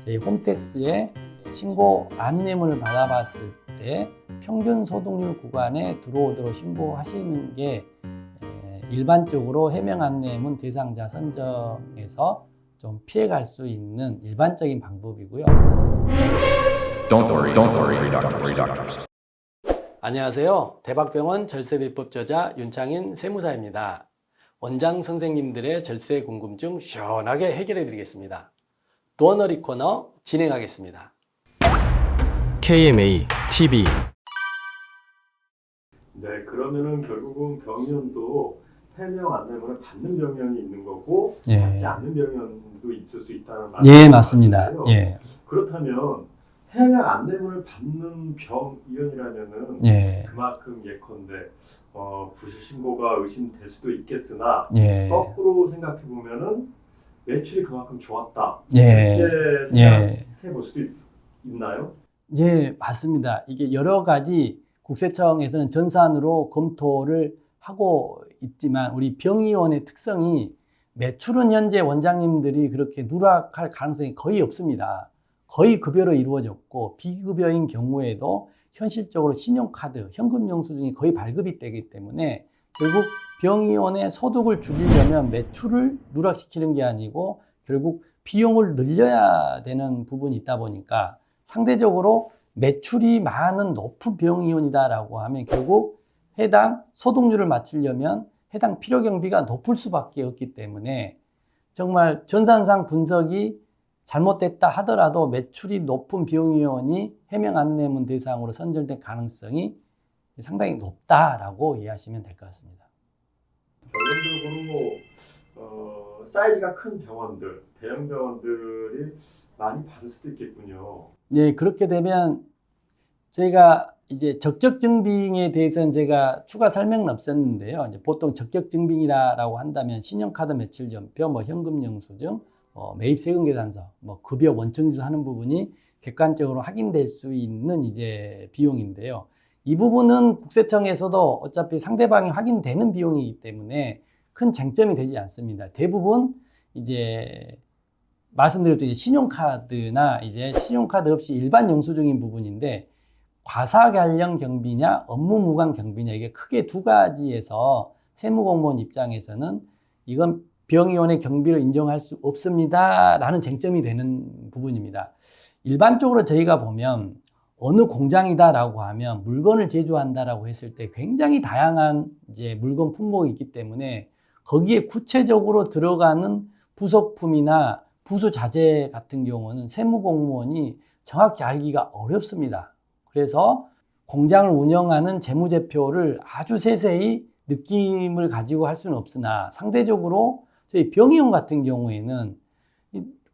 저희 홈택스에 신고 안내문을 받아봤을 때 평균 소득률 구간에 들어오도록 신고하시는 게 일반적으로 해명 안내문 대상자 선정에서 좀 피해갈 수 있는 일반적인 방법이고요. Don't worry, doctors. 안녕하세요. 대박병원 절세비법 저자 윤창인 세무사입니다. 원장 선생님들의 절세 궁금증 시원하게 해결해 드리겠습니다. 도어너리 코너 진행하겠습니다. KMA TV. 네, 그러면은 결국은 병원도 해명 안내문을 받는 병원이 있는 거고 받지 않는 병원도 있을 수 있다는 말이에요. 예, 맞습니다. 예. 그렇다면 해명 안내문을 받는 병원이라면은 그만큼 예컨대 부실 신고가 의심될 수도 있겠으나 거꾸로 생각해 보면은 매출이 그만큼 좋았다. 이렇게 생각해 볼 수도 있나요? 예, 맞습니다. 이게 여러 가지 국세청에서는 전산으로 검토를 하고 있지만 우리 병의원의 특성이 매출은 현재 원장님들이 그렇게 누락할 가능성이 거의 없습니다. 거의 급여로 이루어졌고 비급여인 경우에도 현실적으로 신용카드, 현금 영수증이 거의 발급이 되기 때문에 결국 병의원의 소득을 줄이려면 매출을 누락시키는 게 아니고 결국 비용을 늘려야 되는 부분이 있다 보니까 상대적으로 매출이 많은 높은 병의원이다라고 하면 결국 해당 소득률을 맞추려면 해당 필요경비가 높을 수밖에 없기 때문에 정말 전산상 분석이 잘못됐다 하더라도 매출이 높은 병의원이 해명 안내문 대상으로 선정될 가능성이 상당히 높다라고 이해하시면 될 것 같습니다. 결론적으로 사이즈가 큰 병원들, 대형 병원들이 많이 받을 수도 있겠군요. 네, 그렇게 되면 저희가 이제 적격증빙에 대해서는 제가 추가 설명은 없었는데요. 이제 보통 적격증빙이라고 한다면 신용카드 매출전표, 현금 영수증, 매입세금 계산서, 급여 원청지수 하는 부분이 객관적으로 확인될 수 있는 이제 비용인데요. 이 부분은 국세청에서도 어차피 상대방이 확인되는 비용이기 때문에 큰 쟁점이 되지 않습니다. 대부분 이제 말씀드렸듯이 신용카드나 이제 신용카드 없이 일반 영수증인 부분인데 과사관련 경비냐 업무무관 경비냐 이게 크게 두 가지에서 세무공무원 입장에서는 이건 병의원의 경비로 인정할 수 없습니다 라는 쟁점이 되는 부분입니다. 일반적으로 저희가 보면 어느 공장이다라고 하면 물건을 제조한다라고 했을 때 굉장히 다양한 이제 물건 품목이 있기 때문에 거기에 구체적으로 들어가는 부속품이나 부수자재 같은 경우는 세무공무원이 정확히 알기가 어렵습니다. 그래서 공장을 운영하는 재무제표를 아주 세세히 느낌을 가지고 할 수는 없으나 상대적으로 저희 병의원 같은 경우에는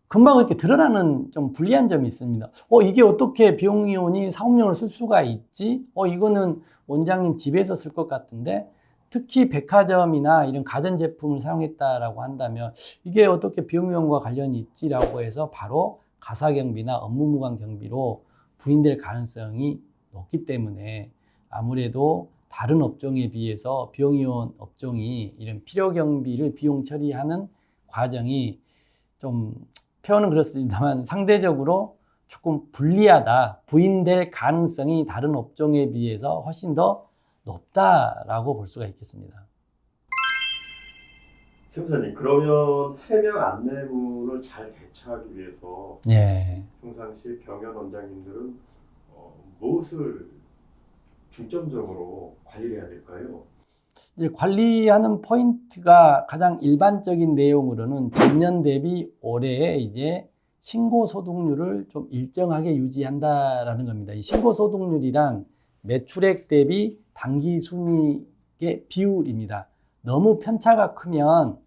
금방 이렇게 드러나는 좀 불리한 점이 있습니다. 이게 어떻게 병의원이 사업용으로 쓸 수가 있지? 이거는 원장님 집에서 쓸 것 같은데 특히 백화점이나 이런 가전제품을 사용했다라고 한다면 이게 어떻게 병의원과 관련이 있지라고 해서 바로 가사경비나 업무무관 경비로 부인될 가능성이 높기 때문에 아무래도 다른 업종에 비해서 병의원 업종이 이런 필요경비를 비용 처리하는 과정이 좀 표현은 그렇습니다만 상대적으로 조금 불리하다, 부인될 가능성이 다른 업종에 비해서 훨씬 더 높다라고 볼 수가 있겠습니다. 세무사님, 그러면 해명 안내문을 잘 대처하기 위해서 평상시 병원 원장님들은 무엇을 중점적으로 관리를 해야 될까요? 이제 관리하는 포인트가 가장 일반적인 내용으로는 전년 대비 올해의 이제 신고소득률을 좀 일정하게 유지한다라는 겁니다. 이 신고소득률이란 매출액 대비 당기순이익의 비율입니다. 너무 편차가 크면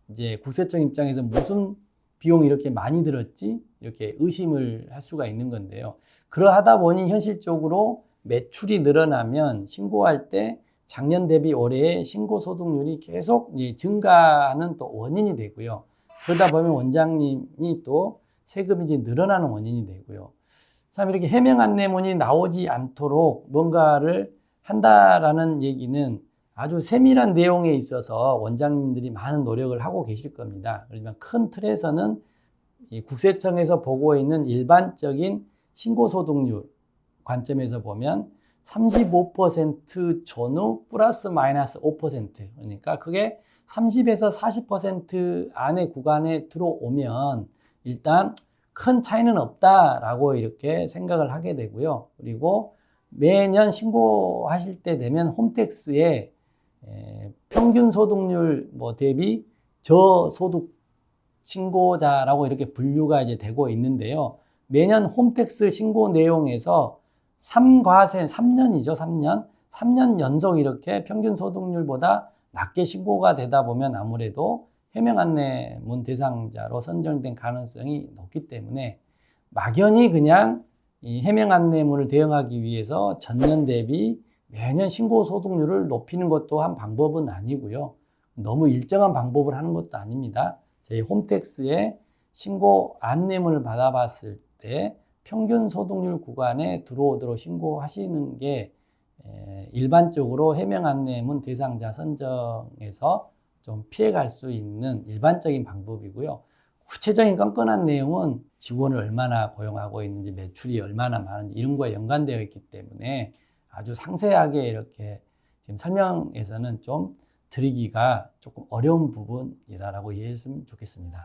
이제 국세청 입장에서 무슨 비용이 이렇게 많이 들었지? 이렇게 의심을 할 수가 있는 건데요. 그러하다 보니 현실적으로 매출이 늘어나면 신고할 때 작년 대비 올해의 신고소득률이 계속 증가하는 또 원인이 되고요. 그러다 보면 원장님이 또 세금이 이제 늘어나는 원인이 되고요. 참 이렇게 해명 안내문이 나오지 않도록 뭔가를 한다라는 얘기는 아주 세밀한 내용에 있어서 원장님들이 많은 노력을 하고 계실 겁니다. 그렇지만 큰 틀에서는 이 국세청에서 보고 있는 일반적인 신고소득률 관점에서 보면 35% 전후 플러스 마이너스 5%, 그러니까 그게 30에서 40% 안의 구간에 들어오면 일단 큰 차이는 없다라고 이렇게 생각을 하게 되고요. 그리고 매년 신고하실 때 되면 홈택스에 평균 소득률 대비 저소득 신고자라고 이렇게 분류가 이제 되고 있는데요. 매년 홈택스 신고 내용에서 3년이죠, 3년. 3년 연속 이렇게 평균 소득률보다 낮게 신고가 되다 보면 아무래도 해명 안내문 대상자로 선정된 가능성이 높기 때문에 막연히 그냥 이 해명 안내문을 대응하기 위해서 전년 대비 매년 신고 소득률을 높이는 것도 한 방법은 아니고요. 너무 일정한 방법을 하는 것도 아닙니다. 저희 홈택스에 신고 안내문을 받아봤을 때 평균 소득률 구간에 들어오도록 신고하시는 게 일반적으로 해명 안내문 대상자 선정에서 좀 피해갈 수 있는 일반적인 방법이고요. 구체적인 건건한 내용은 직원을 얼마나 고용하고 있는지, 매출이 얼마나 많은지 이런 거에 연관되어 있기 때문에 아주 상세하게 이렇게 지금 설명에서는 좀 드리기가 조금 어려운 부분이라고 이해했으면 좋겠습니다.